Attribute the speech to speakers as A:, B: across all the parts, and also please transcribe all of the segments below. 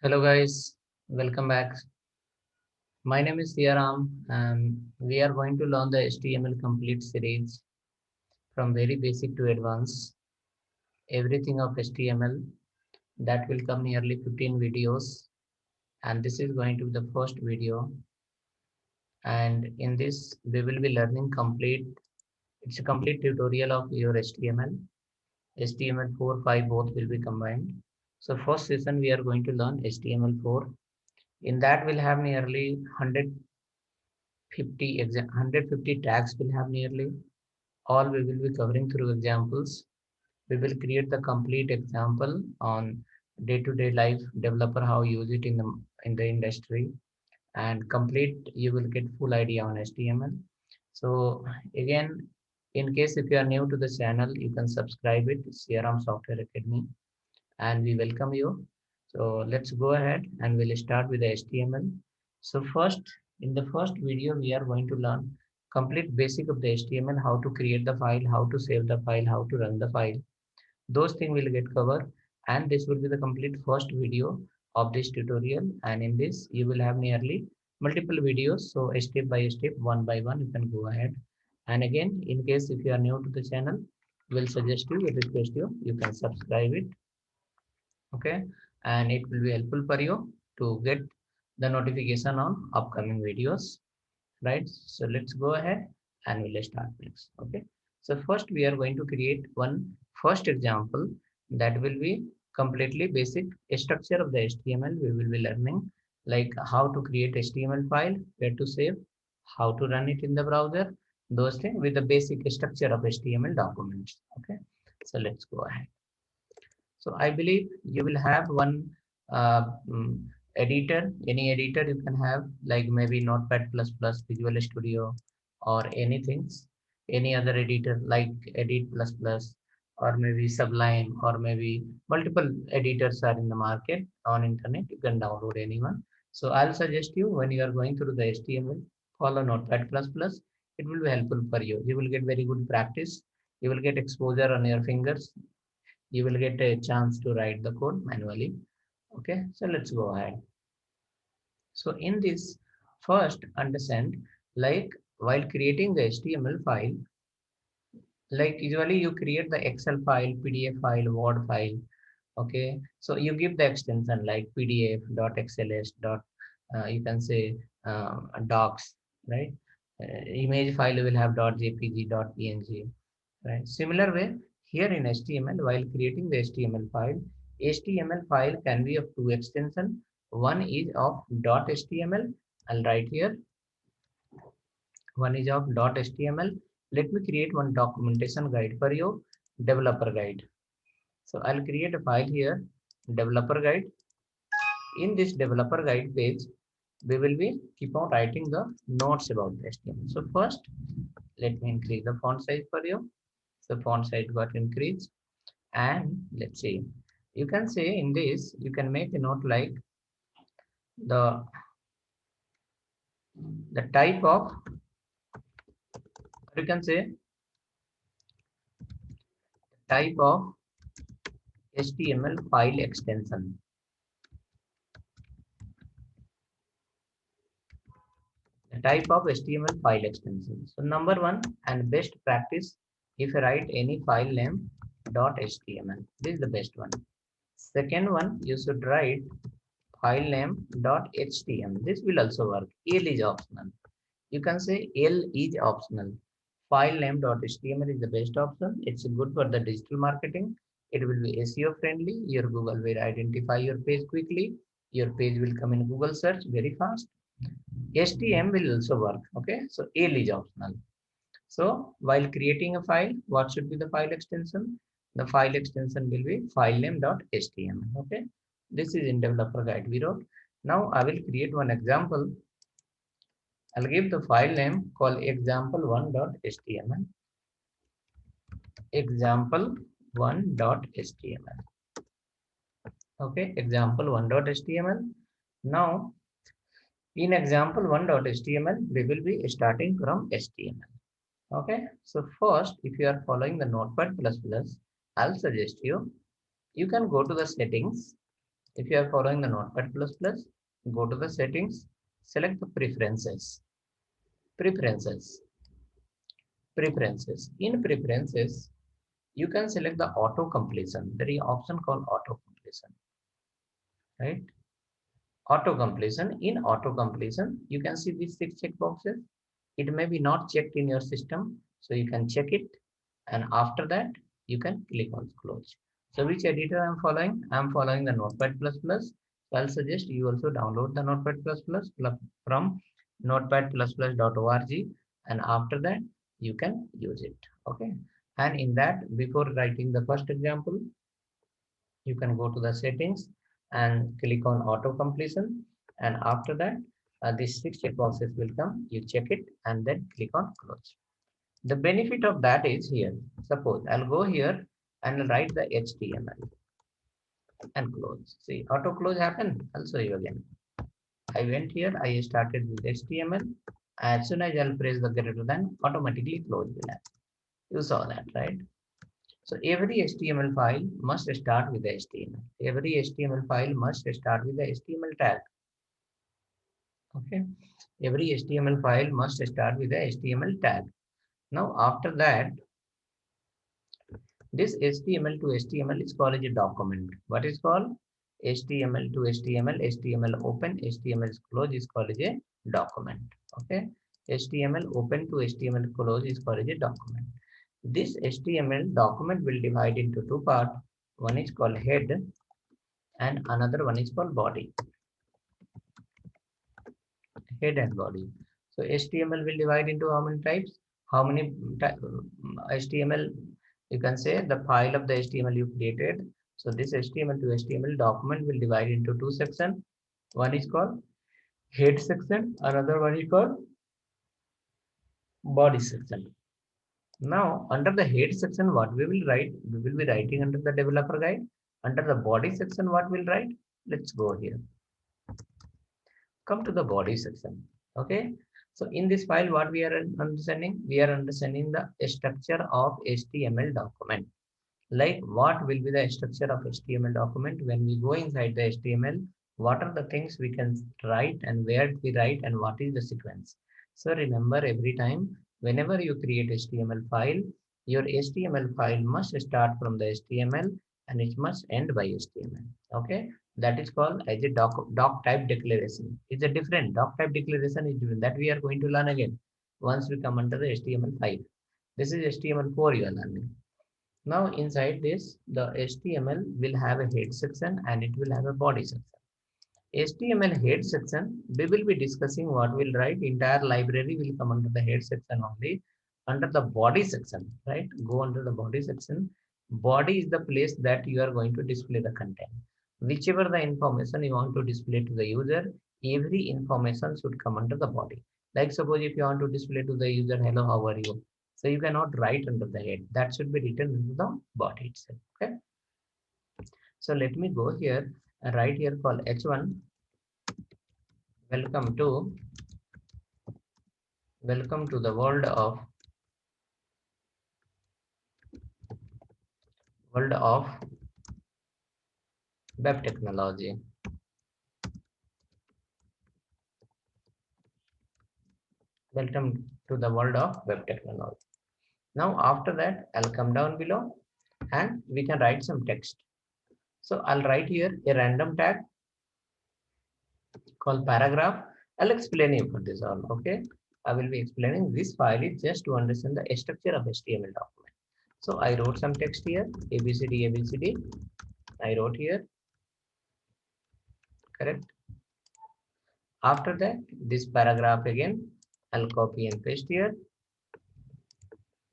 A: Hello guys, welcome back. My name is Siaram and we are going to learn the HTML complete series from very basic to advanced. Everything of HTML that will come nearly 15 videos, and this is going to be the first video, and in this we will be learning it's a complete tutorial of your HTML. HTML4, 5 both will be combined. So first session we are going to learn HTML4. In that we'll have nearly 150 tags will have nearly. All we will be covering through examples. We will create the complete example on day-to-day life developer how use it in the industry, and complete you will get full idea on HTML. So again, in case if you are new to the channel, you can subscribe it, CRM Software Academy, and we welcome you. So let's go ahead and we'll start with the HTML. So first, in the first video, we are going to learn complete basic of the HTML, how to create the file, how to save the file, how to run the file. Those things will get covered, and this will be the complete first video of this tutorial. And in this, you will have nearly multiple videos. So step by step, one by one, you can go ahead. And again, in case if you are new to the channel, we'll suggest you, we'll request you, you can subscribe it, okay, and it will be helpful for you to get the notification on upcoming videos, right? So let's go ahead and we'll start next. Okay, so first we are going to create one first example that will be completely basic structure of the HTML. We will be learning like how to create HTML file, where to save, how to run it in the browser, those things with the basic structure of HTML documents. Okay, so let's go ahead. So I believe you will have one uh, mm, editor, any editor you can have, like maybe Notepad++, Visual Studio, or anything, any other editor like Edit++, or maybe Sublime, or maybe multiple editors are in the market on internet. You can download anyone. So I'll suggest you when you are going through the HTML, follow Notepad++. It will be helpful for you. You will get very good practice. You will get exposure on your fingers. You will get a chance to write the code manually. Okay, so let's go ahead. So in this, first understand, like while creating the HTML file, like usually you create the Excel file, PDF file, Word file. Okay, so you give the extension like PDF dot XLS dot you can say docs, right? Image file will have dot jpg dot png, right? Similar way, here in HTML, while creating the HTML file can be of two extension. One is of .html. I'll write here. One is of .html. Let me create one documentation guide for you, developer guide. So I'll create a file here, developer guide. In this developer guide page, we will be keep on writing the notes about the HTML. So first, let me increase the font size for you. So font size got increased. And let's see, you can say in this, you can make a note like the type of, you can say type of HTML file extension. The type of HTML file extension. So number one and best practice, if you write any file name .html, this is the best one. Second one, you should write file name .html. This will also work. L is optional. You can say L is optional. File name.html is the best option. It's good for the digital marketing. It will be SEO friendly. Your Google will identify your page quickly. Your page will come in Google search very fast. HTML will also work. Okay, so L is optional. So while creating a file, what should be the file extension? The file extension will be file name.html. Okay, this is in developer guide we wrote. Now I will create one example. I'll give the file name called example1.html. Example1.html. Okay, example1.html. Now, in example1.html, we will be starting from HTML. Okay, so first, if you are following the Notepad++, I'll suggest you, you can go to the settings. If you are following the Notepad++, go to the settings, select the preferences. Preferences. Preferences. In preferences, you can select the auto completion. There is an option called auto completion, right? Auto completion. In auto completion, you can see these 6 check boxes. It may be not checked in your system, so you can check it, and after that you can click on close. So which editor I'm following? I'm following the Notepad++. So I'll suggest you also download the Notepad++ from notepad++.org, and after that you can use it. Okay. And in that, before writing the first example, you can go to the settings and click on auto completion, and after that these 6 check boxes will come. You check it and then click on close. The benefit of that is here. Suppose I'll go here and write the HTML and close. See, auto close happened. I'll show you again. I went here, I started with HTML. As soon as I'll press the greater than, automatically close will happen. You saw that, right? So every HTML file must start with the HTML. Every HTML file must start with the HTML tag. Okay. Every HTML file must start with the HTML tag. Now after that, this HTML to HTML is called a document. What is called? HTML to HTML, HTML open, HTML close is called a document. Okay. HTML open to HTML close is called a document. This HTML document will divide into 2 parts. One is called head and another one is called body. Head and body. So HTML will divide into how many types? How many HTML? You can say the file of the HTML you created. So this HTML to HTML document will divide into 2 sections. One is called head section, another one is called body section. Now under the head section, what we will write? We will be writing under the developer guide. Under the body section, what we'll write? Let's go here. Come to the body section. Okay. So in this file, what we are understanding? We are understanding the structure of HTML document. Like what will be the structure of HTML document when we go inside the HTML? What are the things we can write and where we write and what is the sequence? So remember, every time whenever you create HTML file, your HTML file must start from the HTML and it must end by HTML. Okay. That is called as a doc type declaration. It's a different doc type declaration is different that we are going to learn again once we come under the HTML5. This is HTML4 you are learning. Now inside this, the HTML will have a head section and it will have a body section. HTML head section, we will be discussing what we'll write. Entire library will come under the head section only. Under the body section, right? Go under the body section. Body is the place that you are going to display the content. Whichever the information you want to display to the user, every information should come under the body. Like suppose if you want to display to the user, hello, how are you? So you cannot write under the head. That should be written into the body itself. Okay. So let me go here and write here called H1. Welcome to the world of web technology. Welcome to the world of web technology. Now after that, I'll come down below and we can write some text. So I'll write here a random tag called paragraph. I'll explain you for this all. Okay. I will be explaining this file is just to understand the structure of HTML document. So I wrote some text here, ABCD, ABCD. I wrote here, correct. After that, this paragraph again, I'll copy and paste here.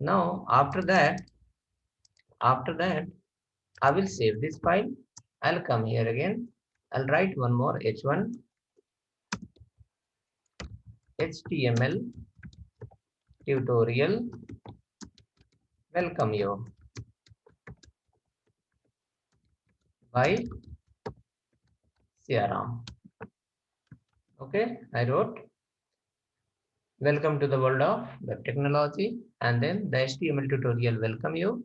A: Now, after that, I will save this file. I'll come here again. I'll write one more H1 HTML tutorial. Welcome you by Siaram. Okay, I wrote welcome to the world of web technology and then the HTML tutorial welcome you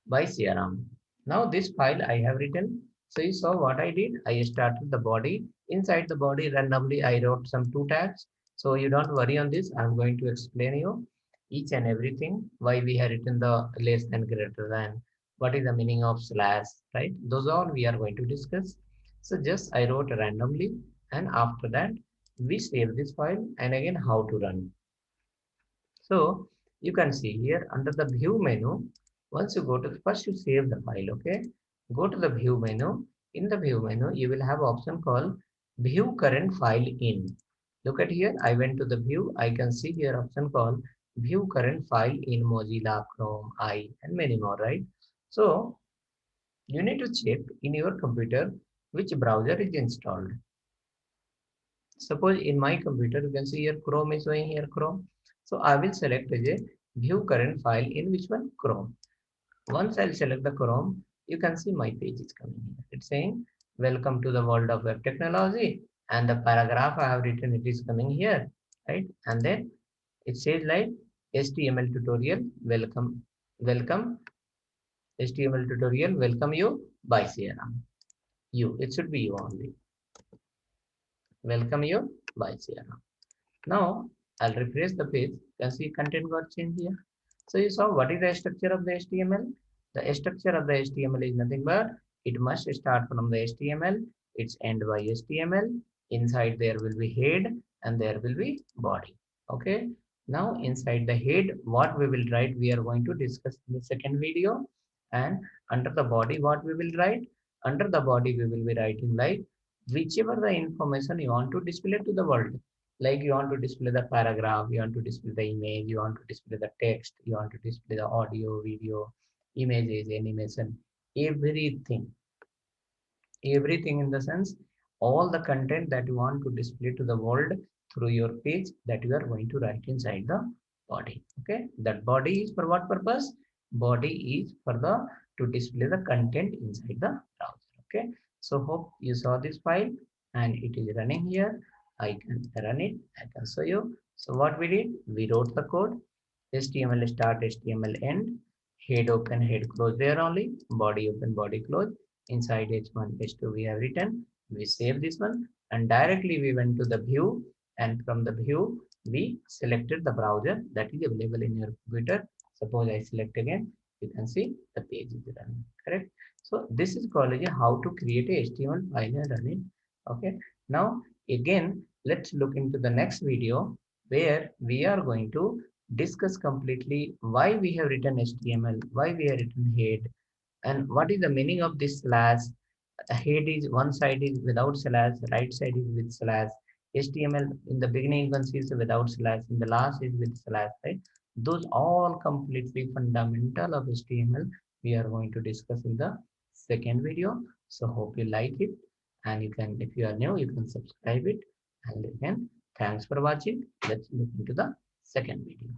A: by Siaram. Now this file I have written So you saw what I did. I started the body. Inside the body, randomly, I wrote some two tags. So you don't worry on this. I'm going to explain you each and everything, why we have written the less than, greater than, what is the meaning of slash, right? Those all we are going to discuss. So just I wrote randomly, and after that, we save this file, and again how to run. So you can see here under the view menu, once you go to first you save the file, okay? Go to the view menu. In the view menu, you will have option called view current file in. Look at here, I went to the view. I can see here option called view current file in Mozilla, Chrome, I, and many more, right? So you need to check in your computer which browser is installed. Suppose in my computer, you can see here Chrome is showing here Chrome. So I will select as a view current file in which one? Chrome. Once I'll select the Chrome, you can see my page is coming here. It's saying, welcome to the world of web technology. And the paragraph I have written, it is coming here, right? And then it says like HTML tutorial, welcome, HTML tutorial, welcome you by Sierra. It should be you only. Welcome you by Sierra. Now I'll refresh the page. You can see content got changed here. So you saw what is the structure of the HTML? The structure of the HTML is nothing but it must start from the HTML. It's end by HTML. Inside there will be head and there will be body. Okay. Now inside the head, what we will write, we are going to discuss in the second video. And under the body, what we will write? Under the body, we will be writing like whichever the information you want to display to the world, like you want to display the paragraph, you want to display the image, you want to display the text, you want to display the audio, video, images, animation, everything, everything in the sense, all the content that you want to display to the world through your page, that you are going to write inside the body. Okay, that body is for what purpose? Body is for the to display the content inside the browser. Okay, so hope you saw this file and it is running here. I can run it, I can show you. So what we did, we wrote the code, HTML start, HTML end, head open, head close, there only, body open, body close. Inside H1, H2 we have written, we save this one, and directly we went to the view, and from the view we selected the browser that is available in your computer. Suppose I select again, you can see the page is running, correct? So this is called as how to create a HTML file and run it. Okay, now again let's look into the next video where we are going to discuss completely why we have written HTML, why we have written head, and what is the meaning of this slash. Head is one side is without slash, right side is with slash. HTML in the beginning you can see is without slash, in the last is with slash, right? Those all completely fundamental of HTML we are going to discuss in the second video. So hope you like it, and you can, if you are new, you can subscribe it. And again, thanks for watching. Let's look into the second video.